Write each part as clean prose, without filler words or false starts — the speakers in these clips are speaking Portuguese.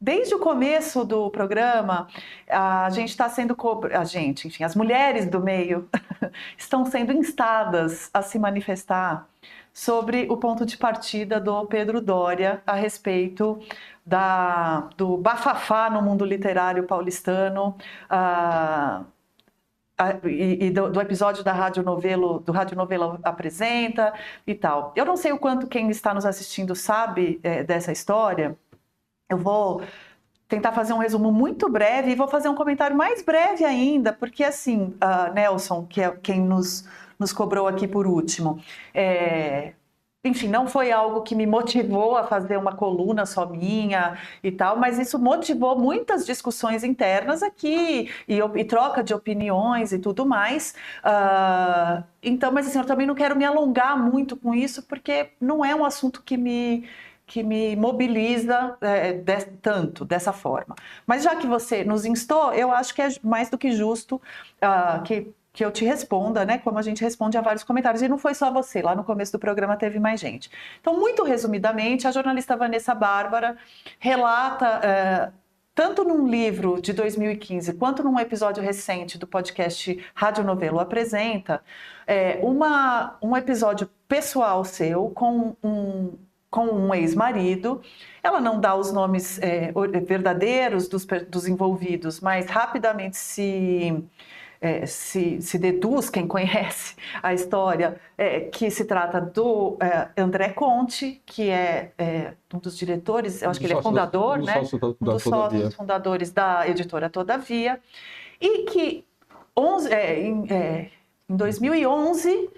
Desde o começo do programa, a gente está sendo enfim, as mulheres do meio estão sendo instadas a se manifestar sobre o ponto de partida do Pedro Doria a respeito do bafafá no mundo literário paulistano, e do episódio da do Rádio Novela Apresenta e tal. Eu não sei o quanto quem está nos assistindo sabe dessa história. Eu vou tentar fazer um resumo muito breve e vou fazer um comentário mais breve ainda, porque assim, Nelson, que é quem nos cobrou aqui por último, enfim, não foi algo que me motivou a fazer uma coluna só minha e tal, mas isso motivou muitas discussões internas aqui e troca de opiniões e tudo mais. Então, mas assim, eu também não quero me alongar muito com isso, porque não é um assunto que me mobiliza tanto, dessa forma. Mas já que você nos instou, eu acho que é mais do que justo que eu te responda, né? Como a gente responde a vários comentários. E não foi só você, lá no começo do programa teve mais gente. Então, muito resumidamente, a jornalista Vanessa Bárbara relata, tanto num livro de 2015, quanto num episódio recente do podcast Rádio Novelo Apresenta, um episódio pessoal seu com um ex-marido. Ela não dá os nomes verdadeiros dos envolvidos, mas rapidamente se deduz, quem conhece a história, que se trata do André Conte, que é um dos diretores, eu acho que ele é fundador, né? Um dos sócios fundadores da editora Todavia, e que em 2011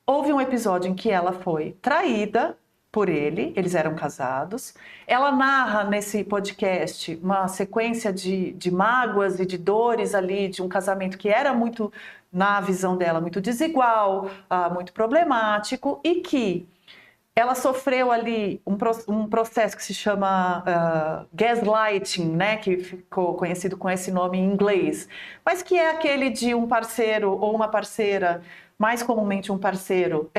houve um episódio em que ela foi traída por ele, eles eram casados. Ela narra nesse podcast uma sequência de mágoas e de dores ali, de um casamento que era muito, na visão dela, muito desigual, muito problemático, e que ela sofreu ali um processo que se chama gaslighting, né, que ficou conhecido com esse nome em inglês, mas que é aquele de um parceiro ou uma parceira, mais comumente um parceiro,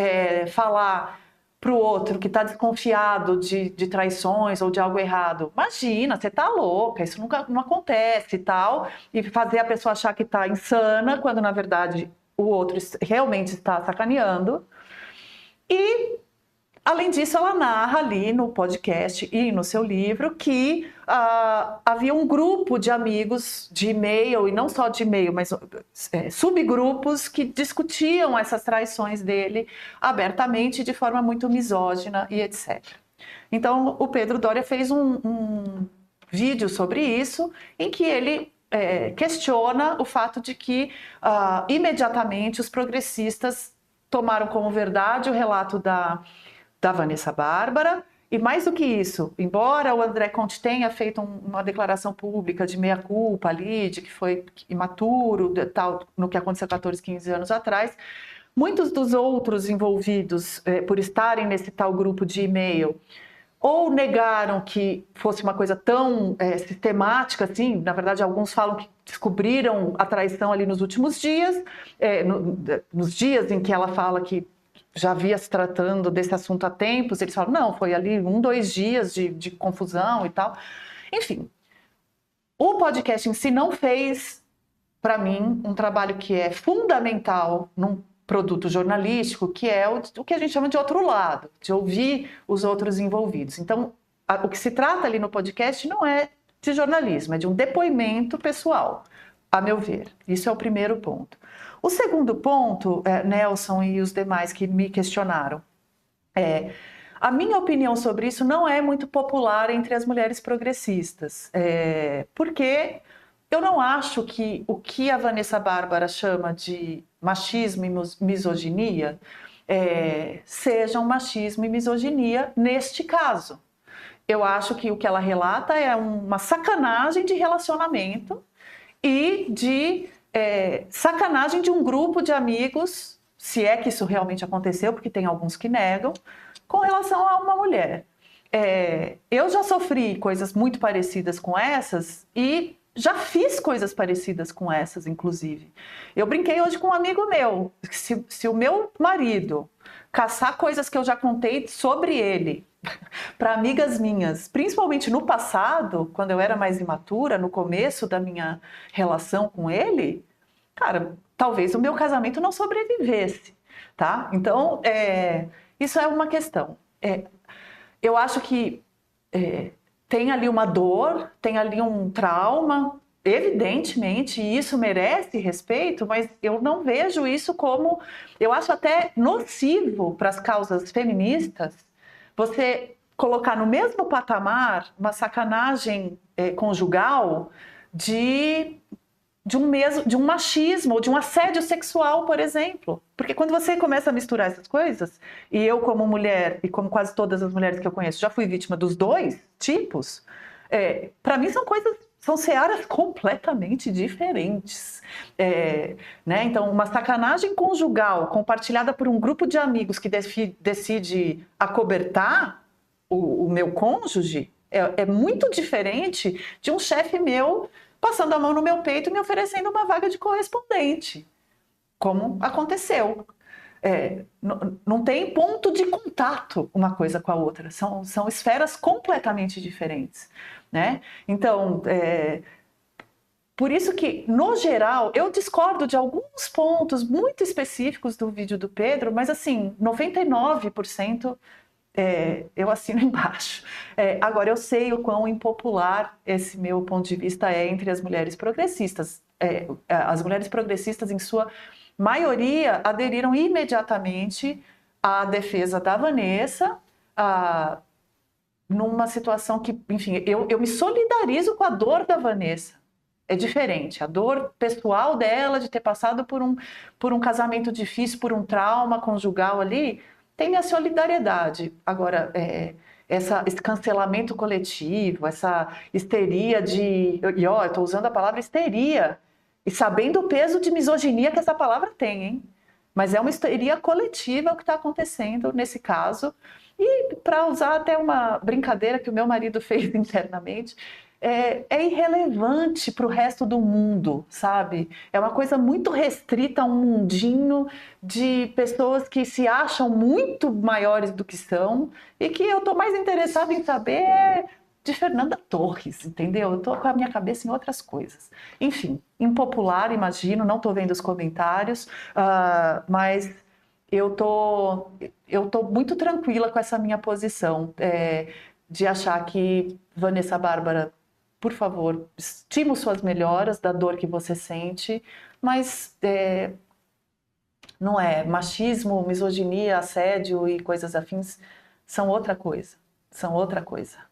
falar para o outro que está desconfiado de traições ou de algo errado: imagina, você está louca, isso não acontece e tal, e fazer a pessoa achar que está insana, quando na verdade o outro realmente está sacaneando. E além disso, ela narra ali no podcast e no seu livro que havia um grupo de amigos de e-mail, e não só de e-mail, mas subgrupos que discutiam essas traições dele abertamente, de forma muito misógina e etc. Então, o Pedro Doria fez um vídeo sobre isso, em que ele questiona o fato de que imediatamente os progressistas tomaram como verdade o relato da Vanessa Bárbara. E mais do que isso, embora o André Conte tenha feito uma declaração pública de meia-culpa ali, de que foi imaturo, tal, no que aconteceu 14, 15 anos atrás, muitos dos outros envolvidos, por estarem nesse tal grupo de e-mail, ou negaram que fosse uma coisa tão sistemática assim. Na verdade, alguns falam que descobriram a traição ali nos últimos dias, nos dias em que ela fala que já havia se tratando desse assunto há tempos. Eles falam: não, foi ali 1, 2 dias de confusão e tal. Enfim, o podcast em si não fez, para mim, um trabalho que é fundamental num produto jornalístico, que é o que a gente chama de outro lado, de ouvir os outros envolvidos. Então, o que se trata ali no podcast não é de jornalismo, é de um depoimento pessoal, a meu ver. Isso é o primeiro ponto. O segundo ponto, Nelson e os demais que me questionaram, a minha opinião sobre isso não é muito popular entre as mulheres progressistas, porque eu não acho que o que a Vanessa Bárbara chama de machismo e misoginia sejam machismo e misoginia neste caso. Eu acho que o que ela relata é uma sacanagem de relacionamento e de sacanagem de um grupo de amigos, se é que isso realmente aconteceu, porque tem alguns que negam, com relação a uma mulher. Eu já sofri coisas muito parecidas com essas e já fiz coisas parecidas com essas, inclusive. Eu brinquei hoje com um amigo meu: se o meu marido caçar coisas que eu já contei sobre ele para amigas minhas, principalmente no passado, quando eu era mais imatura, no começo da minha relação com ele, cara, talvez o meu casamento não sobrevivesse, tá? Então, isso é uma questão. Eu acho que tem ali uma dor, tem ali um trauma, evidentemente, e isso merece respeito, mas eu não vejo isso como... Eu acho até nocivo para as causas feministas você colocar no mesmo patamar uma sacanagem conjugal de um machismo ou de um assédio sexual, por exemplo. Porque quando você começa a misturar essas coisas, e eu como mulher, e como quase todas as mulheres que eu conheço, já fui vítima dos dois tipos, para mim são searas completamente diferentes. Né? Então, uma sacanagem conjugal compartilhada por um grupo de amigos que decide acobertar o meu cônjuge é muito diferente de um chefe meu passando a mão no meu peito e me oferecendo uma vaga de correspondente, como aconteceu. Não tem ponto de contato uma coisa com a outra, são esferas completamente diferentes, né? Então, por isso que, no geral, eu discordo de alguns pontos muito específicos do vídeo do Pedro, mas assim, 99% eu assino embaixo. Agora, eu sei o quão impopular esse meu ponto de vista é entre as mulheres progressistas. As mulheres progressistas, em sua maioria, aderiram imediatamente à defesa da Vanessa, numa situação que, enfim, eu me solidarizo com a dor da Vanessa. É diferente, a dor pessoal dela de ter passado por um casamento difícil, por um trauma conjugal ali, tem minha solidariedade. Agora, esse cancelamento coletivo, essa histeria eu estou usando a palavra histeria, e sabendo o peso de misoginia que essa palavra tem, hein? Mas é uma histeria coletiva o que está acontecendo nesse caso. E para usar até uma brincadeira que o meu marido fez internamente, é irrelevante para o resto do mundo, sabe? É uma coisa muito restrita a um mundinho de pessoas que se acham muito maiores do que são e que eu estou mais interessada em saber de Fernanda Torres, entendeu? Eu estou com a minha cabeça em outras coisas. Enfim, impopular, imagino, não estou vendo os comentários, mas eu tô muito tranquila com essa minha posição de achar que Vanessa Bárbara, por favor, estimo suas melhoras da dor que você sente, mas não é machismo, misoginia, assédio e coisas afins são outra coisa, são outra coisa.